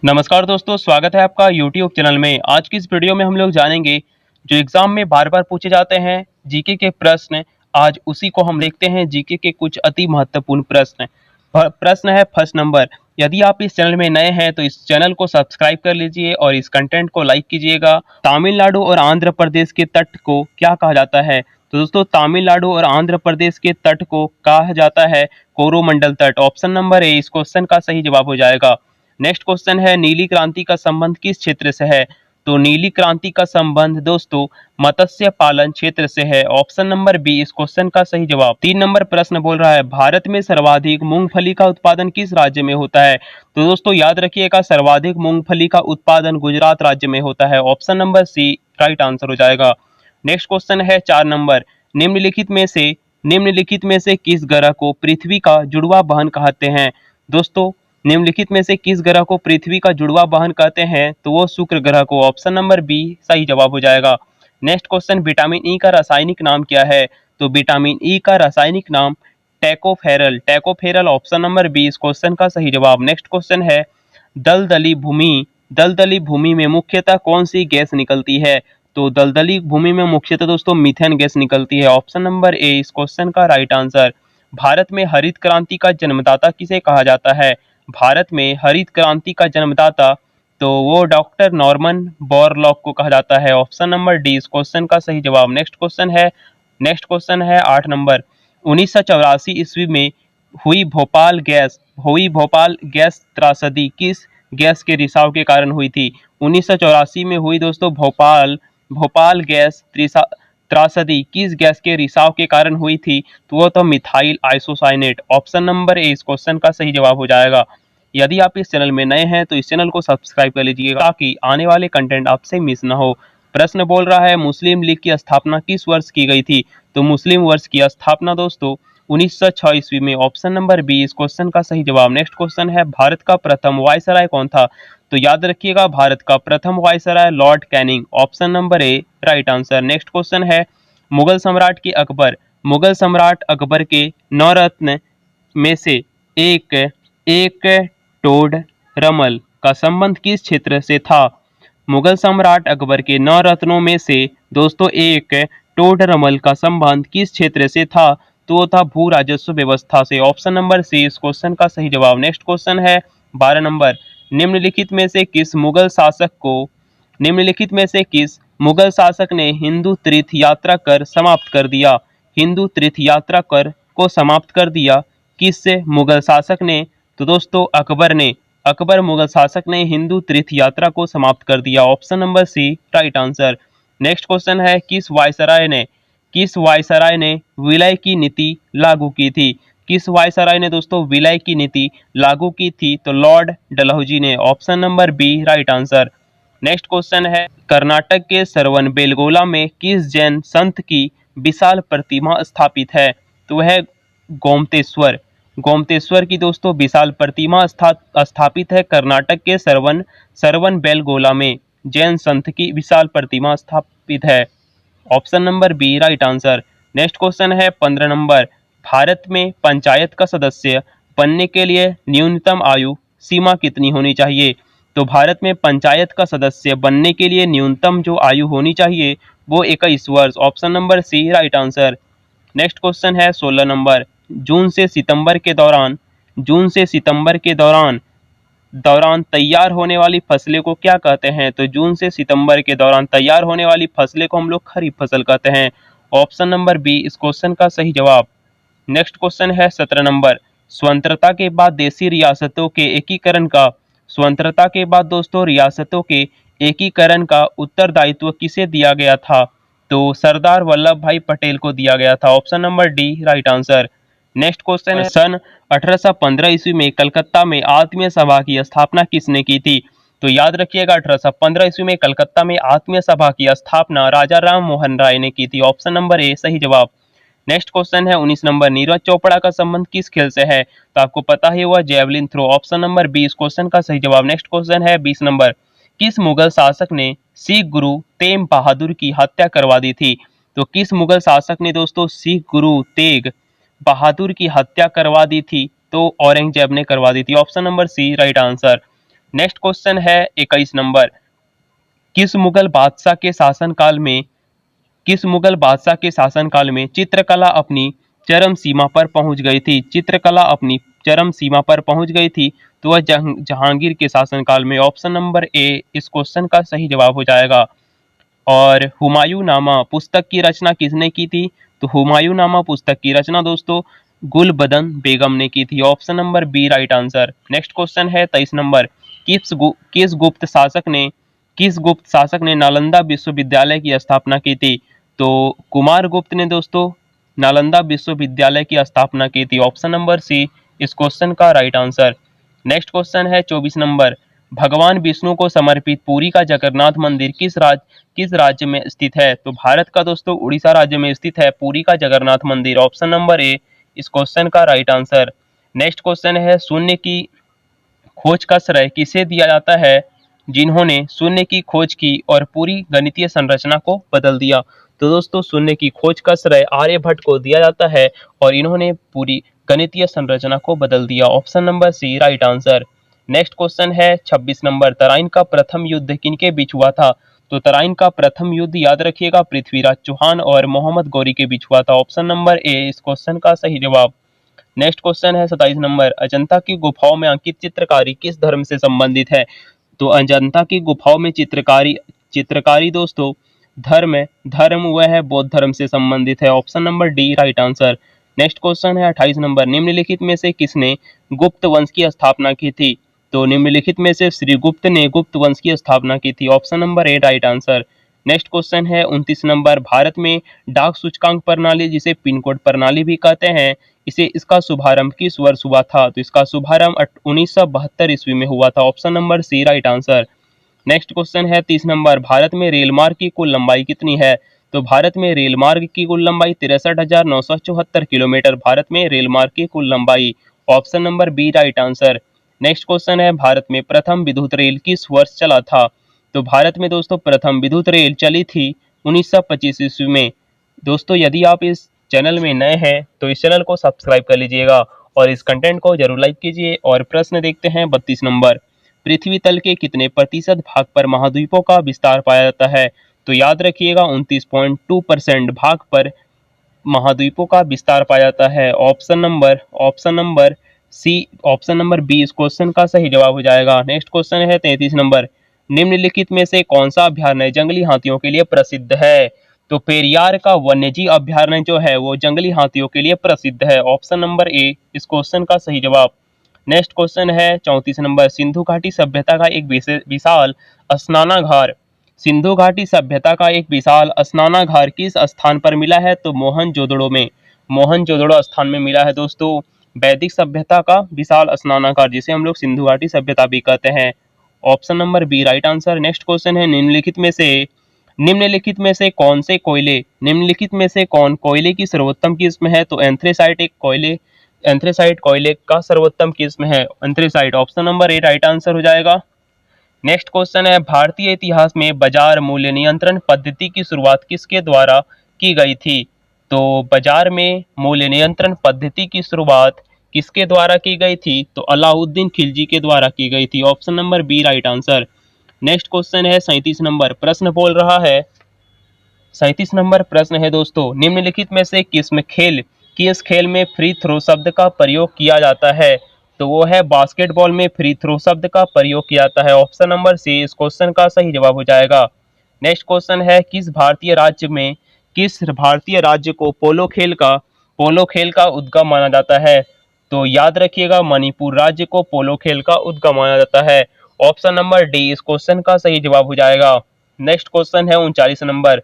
नमस्कार दोस्तों, स्वागत है आपका YouTube चैनल में। आज की इस वीडियो में हम लोग जानेंगे जो एग्जाम में बार बार पूछे जाते हैं जीके के प्रश्न। आज उसी को हम देखते हैं, जीके के कुछ अति महत्वपूर्ण प्रश्न। प्रश्न है फर्स्ट नंबर। यदि आप इस चैनल में नए हैं तो इस चैनल को सब्सक्राइब कर लीजिए और इस कंटेंट को लाइक कीजिएगा। तमिलनाडु और आंध्र प्रदेश के तट को क्या कहा जाता है? तो दोस्तों, तमिलनाडु और आंध्र प्रदेश के तट को कहा जाता है कोरोमंडल तट। ऑप्शन नंबर ए इस क्वेश्चन का सही जवाब हो जाएगा। नेक्स्ट क्वेश्चन है, नीली क्रांति का संबंध किस क्षेत्र से है? तो नीली क्रांति का संबंध दोस्तों मत्स्य पालन क्षेत्र से है। ऑप्शन नंबर बी इस क्वेश्चन का सही जवाब। 3 नंबर प्रश्न बोल रहा है, भारत में सर्वाधिक मूंगफली का उत्पादन किस राज्य में होता है? तो दोस्तों याद रखिएगा, सर्वाधिक मूंगफली का उत्पादन गुजरात राज्य में होता है। Option number C right answer हो जाएगा। नेक्स्ट क्वेश्चन है 4 नंबर। निम्नलिखित में से किस ग्रह को पृथ्वी का जुड़वा बहन कहते हैं? दोस्तों, निम्नलिखित में से किस ग्रह को पृथ्वी का जुड़वा बहन कहते हैं? तो वो शुक्र ग्रह को। ऑप्शन नंबर बी सही जवाब हो जाएगा। नेक्स्ट क्वेश्चन, विटामिन ई का रासायनिक नाम क्या है? तो विटामिन ई का रासायनिक नाम टैकोफेरल। ऑप्शन नंबर बी इस क्वेश्चन का सही जवाब। नेक्स्ट क्वेश्चन है, दलदली भूमि में मुख्यतः कौन सी गैस निकलती है? तो दलदली भूमि में मुख्यतः दोस्तों मीथेन गैस निकलती है। ऑप्शन नंबर ए इस क्वेश्चन का राइट आंसर। भारत में हरित क्रांति का जन्मदाता किसे कहा जाता है? भारत में हरित क्रांति का जन्मदाता तो वो डॉक्टर नॉर्मन बोरलॉग को कहा जाता है। ऑप्शन नंबर डी इस क्वेश्चन का सही जवाब। नेक्स्ट क्वेश्चन है 8 नंबर। 1984 ईस्वी में भोपाल गैस त्रासदी किस गैस के रिसाव के कारण हुई थी? 1984 में हुई दोस्तों भोपाल गैस त्रासदी किस गैस के रिसाव के कारण हुई थी? तो वो तो methyl isocyanate. Option number A इस क्वेश्चन का सही जवाब हो जाएगा। यदि आप इस चैनल में नए हैं तो इस चैनल को सब्सक्राइब कर लीजिएगा ताकि आने वाले कंटेंट आपसे मिस ना हो। प्रश्न बोल रहा है, मुस्लिम लीग की स्थापना किस वर्ष की गई थी? तो मुस्लिम वर्ष की स्थापना दोस्तों 1906 ईस्वी में। ऑप्शन नंबर बी इस क्वेश्चन का सही जवाब। नेक्स्ट क्वेश्चन है, भारत का प्रथम वायसराय कौन था? तो याद रखिएगा, भारत का प्रथम viceroy Lord Canning. Option number A right answer. Next question है, मुगल सम्राट अकबर के नवरत्न में से एक टोडरमल का संबंध किस क्षेत्र से था? मुगल सम्राट अकबर के 9 रत्नों में से दोस्तों एक टोडरमल का संबंध किस क्षेत्र से था? तो वो था भू राजस्व व्यवस्था से। ऑप्शन नंबर सी इस क्वेश्चन का सही जवाब। नेक्स्ट क्वेश्चन है 12 नंबर। निम्नलिखित में से किस मुगल शासक ने हिंदू तीर्थ यात्रा कर समाप्त कर दिया? हिंदू तीर्थ यात्रा कर को समाप्त कर दिया किस मुगल शासक ने? तो दोस्तों अकबर मुगल शासक ने हिंदू तीर्थ यात्रा को समाप्त कर दिया। Option number C right answer. Next question है, किस वायसराय ने विलय की नीति लागू की थी? किस वायसराय ने दोस्तों विलय की नीति लागू की थी? तो लॉर्ड डलहौजी ने। Option number B right answer. Next question है, कर्नाटक के श्रवणबेलगोला में किस जैन संत की विशाल प्रतिमा स्थापित है? तो वह गोमतेश्वर की दोस्तों विशाल प्रतिमा स्थापित है कर्नाटक के श्रवणबेलगोला में। जैन संत की विशाल प्रतिमा स्थापित है। Option number B right answer. Next question है 15 नंबर। भारत में पंचायत का सदस्य बनने के लिए न्यूनतम आयु सीमा कितनी होनी चाहिए? तो भारत में पंचायत का सदस्य बनने के लिए न्यूनतम जो आयु होनी चाहिए वो 21 वर्ष। Option number C right answer. Next question है 16 नंबर। जून से सितंबर के दौरान तैयार होने वाली फसलें को क्या कहते हैं? तो जून से सितंबर के दौरान तैयार होने वाली फसलें को हम लोग खरीफ फसल कहते हैं। ऑप्शन नंबर बी इस क्वेश्चन का सही जवाब। नेक्स्ट क्वेश्चन है 17 नंबर। स्वतंत्रता के बाद दोस्तों रियासतों के एकीकरण का उत्तरदायित्व किसे दिया गया था? तो सरदार वल्लभ भाई पटेल को दिया गया था। Option number D right answer. Next question है, सन 1815 ईस्वी में कलकत्ता में आत्मीय सभा की स्थापना किसने की थी? तो याद रखिएगा, 1815 ईस्वी में कलकत्ता में आत्मीय सभा की स्थापना राजा राम मोहन राय ने की थी। ऑप्शन नंबर ए सही जवाब। नेक्स्ट क्वेश्चन है 19 नंबर। नीरज चोपड़ा का संबंध किस खेल से है? तो आपको पता ही हुआ javelin throw. Option number B इस क्वेश्चन का सही जवाब। नेक्स्ट क्वेश्चन है 20 नंबर। किस मुगल शासक ने सिख गुरु तेग बहादुर की हत्या करवा दी थी? तो किस मुगल शासक ने दोस्तों सिख गुरु तेग बहादुर की हत्या करवा दी थी? तो औरंगजेब ने करवा दी थी। Option number C right answer. Next question है 21 नंबर, किस मुगल बादशाह के शासनकाल में किस मुगल बादशाह के शासनकाल में चित्रकला अपनी चरम सीमा पर पहुंच गई थी? चित्रकला अपनी चरम सीमा पर पहुंच गई थी, तो वह जहांगीर के शासनकाल में। ऑप्शन नंबर ए इस क्वेश्चन का सही जवाब हो जाएगा। और हुमायूं नामा पुस्तक की रचना किसने की थी? तो हुमायूं नामा पुस्तक की रचना दोस्तों गुलबदन बेगम ने की थी। Option number B right answer. Next question है 23 नंबर, किस गुप्त शासक ने नालंदा विश्वविद्यालय की स्थापना की थी? तो कुमार गुप्त ने दोस्तों नालंदा विश्वविद्यालय की स्थापना की थी। ऑप्शन नंबर सी इस क्वेश्चन का राइट आंसर। नेक्स्ट क्वेश्चन है 24 नंबर, भगवान विष्णु को समर्पित पुरी का जगन्नाथ मंदिर किस राज्य में स्थित है? तो भारत का दोस्तों उड़ीसा राज्य में स्थित है पुरी का जगन्नाथ मंदिर। ऑप्शन नंबर ए इस क्वेश्चन का राइट आंसर। नेक्स्ट क्वेश्चन है, शून्य की खोज का श्रेय किसे दिया जाता है जिन्होंने शून्य की खोज की और पूरी गणितीय संरचना को बदल दिया? तो दोस्तों शून्य की खोज का श्रेय आर्यभट्ट को दिया जाता है और इन्होंने पूरी गणितीय संरचना को बदल दिया। Option number C right answer. Next question है 26 नंबर, तराइन का प्रथम युद्ध किनके बीच हुआ था? तो तराइन का प्रथम युद्ध याद रखिएगा पृथ्वीराज चौहान और मोहम्मद गौरी के बीच हुआ था। ऑप्शन नंबर ए इस क्वेश्चन का सही जवाब। नेक्स्ट क्वेश्चन है 27 नंबर, अजंता की गुफाओं में अंकित चित्रकारी किस धर्म से संबंधित है? तो अजंता की गुफाओं में चित्रकारी दोस्तों धर्म वह है बौद्ध धर्म से संबंधित है। Option number D right answer. Next question है 28 नंबर, निम्नलिखित में से किसने गुप्त वंश की स्थापना की थी? तो निम्नलिखित में से श्री गुप्त ने गुप्त वंश की स्थापना की थी। Option number A right answer. Next question है 29 नंबर, भारत में डाक सूचकांक प्रणाली जिसे पिन कोड प्रणाली भी कहते हैं इसका शुभारंभ किस वर्ष हुआ था? तो इसका शुभारंभ 1972 ईस्वी में हुआ था। Option number C right answer. Next question है 30 नंबर, भारत में रेल मार्ग की कुल लंबाई कितनी है? तो भारत में रेल मार्ग की कुल लंबाई 63,974 किलोमीटर। भारत में रेल मार्ग की कुल लंबाई। Option number B right answer. Next question है, भारत में प्रथम विद्युत रेल किस वर्ष चला था? तो भारत में दोस्तों प्रथम विद्युत रेल चली थी 1925 ईस्वी में। दोस्तों यदि आप इस चैनल में नए हैं तो इस चैनल को सब्सक्राइब कर लीजिएगा और इस कंटेंट को जरूर लाइक कीजिए। और प्रश्न देखते हैं 32 नंबर, पृथ्वी तल के कितने प्रतिशत भाग पर महाद्वीपों का विस्तार पाया जाता है? तो याद रखिएगा 29.2% भाग पर महाद्वीपों का विस्तार पाया जाता है। ऑप्शन नंबर बी इस क्वेश्चन का सही जवाब हो जाएगा। नेक्स्ट क्वेश्चन है 33 नंबर, निम्नलिखित में से कौन सा अभयारण्य जंगली हाथियों के लिए प्रसिद्ध है? तो पेरियार का वन्यजीव अभयारण्य जो है वो जंगली हाथियों के लिए प्रसिद्ध है। ऑप्शन नंबर ए इस क्वेश्चन का सही जवाब। नेक्स्ट क्वेश्चन है 34 नंबर, सिंधु घाटी सभ्यता का एक विशाल स्नानागार सिंधु घाटी सभ्यता का एक विशाल स्नानागार किस स्थान पर मिला है? तो मोहनजोदड़ो स्थान में मिला है दोस्तों वैदिक सभ्यता का विशाल स्नानागार, जिसे हम लोग सिंधु घाटी सभ्यता भी कहते हैं। Option number B right answer. Next question है, निम्नलिखित में से कौन कोयले की सर्वोत्तम किस्म है? तो एंथ्रेसाइट कोयले का सर्वोत्तम किस्म है anthracite. Option number A right answer हो जाएगा। नेक्स्ट क्वेश्चन है, भारतीय इतिहास में बाजार मूल्य नियंत्रण पद्धति की शुरुआत किसके द्वारा की गई थी? तो बाजार में मूल्य नियंत्रण पद्धति की शुरुआत किसके द्वारा की गई थी? तो अलाउद्दीन खिलजी के द्वारा की गई थी। Option number B right answer. Next question है 37 नंबर, प्रश्न बोल रहा है 37 नंबर प्रश्न है दोस्तों, निम्नलिखित में से किस खेल में फ्री थ्रो शब्द का प्रयोग किया जाता है? तो वो है बास्केटबॉल में फ्री थ्रो शब्द का प्रयोग किया जाता है। ऑप्शन नंबर सी इस क्वेश्चन का सही जवाब हो जाएगा। नेक्स्ट क्वेश्चन है, किस भारतीय राज्य को पोलो खेल का उद्गम माना जाता है? तो याद रखिएगा मणिपुर राज्य को पोलो खेल का उद्गम माना जाता है। ऑप्शन नंबर डी इस क्वेश्चन का सही जवाब हो जाएगा। नेक्स्ट क्वेश्चन है 39 नंबर,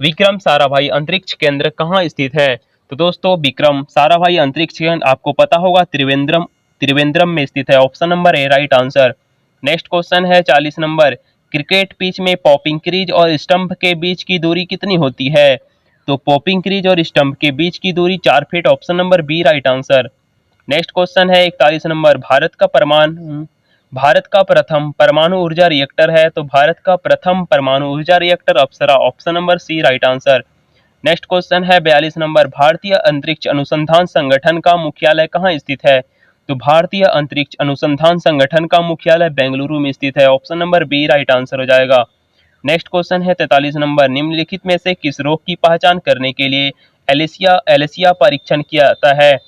विक्रम साराभाई अंतरिक्ष केंद्र कहाँ स्थित है? तो दोस्तों विक्रम साराभाई अंतरिक्ष केंद्र आपको पता होगा त्रिवेंद्रम में स्थित है। Option number A right answer. Next question है 40 नंबर, क्रिकेट पिच में पॉपिंग क्रीज और स्टंप के बीच की दूरी कितनी होती है? तो पॉपिंग क्रीज और स्टंप के बीच की दूरी 4 feet. Option number B right answer. Next question है 41 नंबर, भारत का प्रथम परमाणु ऊर्जा रिएक्टर है? तो भारत का प्रथम परमाणु ऊर्जा reactor Apsara. Option number C right answer. Next question है 42 नंबर, भारतीय अंतरिक्ष अनुसंधान संगठन का मुख्यालय कहाँ स्थित है? तो भारतीय अंतरिक्ष अनुसंधान संगठन का मुख्यालय बेंगलुरु में स्थित है। Option number B right answer हो जाएगा। नेक्स्ट क्वेश्चन है 43 नंबर, निम्नलिखित में से किस रोग की पहचान करने के लिए एलिसिया परीक्षण किया जाता है?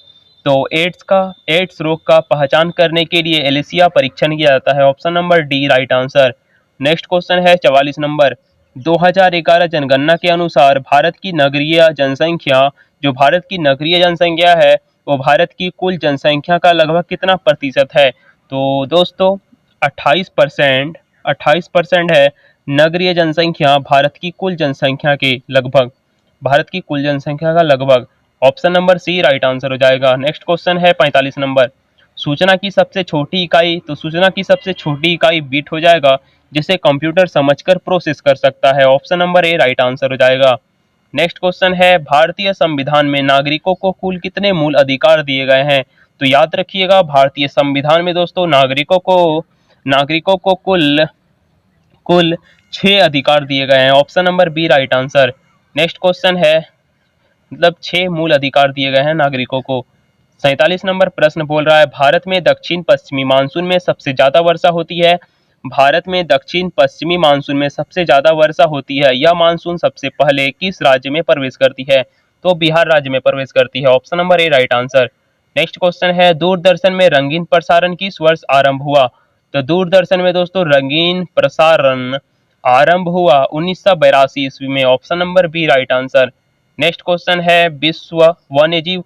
तो एड्स रोग का पहचान करने के लिए एलिसिया परीक्षण किया जाता है। Option number D right answer. Next question है 44 नंबर, 2011 जनगणना के अनुसार भारत की नगरीय जनसंख्या है वो भारत की कुल जनसंख्या का लगभग कितना प्रतिशत है? तो दोस्तों 28% है नगरीय जनसंख्या भारत की कुल जनसंख्या का लगभग। Option number C right answer हो जाएगा। नेक्स्ट क्वेश्चन है 45 नंबर, सूचना की सबसे छोटी इकाई बिट हो जाएगा जिसे कंप्यूटर समझकर प्रोसेस कर सकता है। Option number A right answer हो जाएगा। नेक्स्ट क्वेश्चन है, भारतीय संविधान में नागरिकों को कुल कितने मूल अधिकार दिए गए हैं? तो याद रखिएगा, भारतीय संविधान में दोस्तों नागरिकों को कुल 6 अधिकार दिए गए हैं। Option number B right answer. Next question है, मतलब 6 मूल अधिकार दिए गए हैं नागरिकों को। 47 नंबर प्रश्न बोल रहा है, भारत में दक्षिण पश्चिमी मानसून में सबसे ज्यादा वर्षा होती है। भारत में दक्षिण पश्चिमी मानसून में सबसे ज्यादा वर्षा होती है। यह मानसून सबसे पहले किस राज्य में प्रवेश करती है? तो बिहार राज्य में प्रवेश करती है। Option number A right answer. Next question है, दूरदर्शन में रंगीन प्रसारण किस वर्ष आरंभ हुआ? तो दूरदर्शन में दोस्तों रंगीन प्रसारण आरंभ हुआ 1982 ईस्वी में। Option number B right answer. Next question है, विश्व वन्यजीव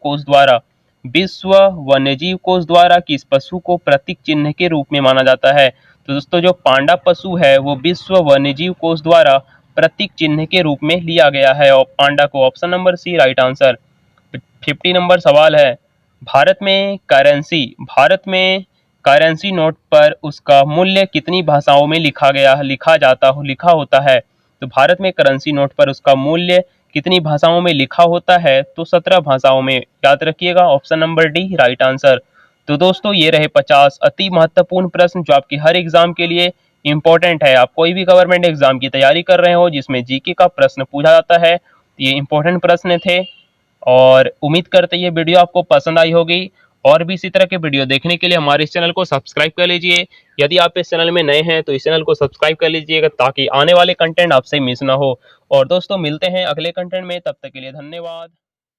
कोष द्वारा किस पशु को प्रतीक चिन्ह के रूप में माना जाता है? तो दोस्तों जो पांडा पशु है वो विश्व वन्यजीव कोष द्वारा प्रतीक चिन्ह के रूप में लिया गया है और पांडा को। Option number C right answer. 50 number सवाल है, भारत में करेंसी नोट पर उसका मूल्य कितनी भाषाओं में लिखा होता है? तो भारत में करेंसी नोट पर उसका मूल्य कितनी भाषाओं में लिखा होता है? तो 17 भाषाओं में। याद रखिएगा, option number D right answer. तो दोस्तों ये रहे 50 अति महत्वपूर्ण प्रश्न जो आपके हर एग्जाम के लिए इंपॉर्टेंट है। आप कोई भी गवर्नमेंट एग्जाम की तैयारी कर रहे हो जिसमें जीके का प्रश्न पूछा जाता है, ये इंपॉर्टेंट प्रश्न थे और उम्मीद करते ये वीडियो आपको पसंद आई होगी। और भी इसी तरह के वीडियो देखने के लिए हमारे इस चैनल को सब्सक्राइब कर लीजिए। यदि आप इस चैनल में नए हैं तो इस चैनल को सब्सक्राइब कर लीजिएगा ताकि आने वाले कंटेंट आपसे मिस ना हो। और दोस्तों मिलते हैं अगले कंटेंट में, तब तक के लिए धन्यवाद।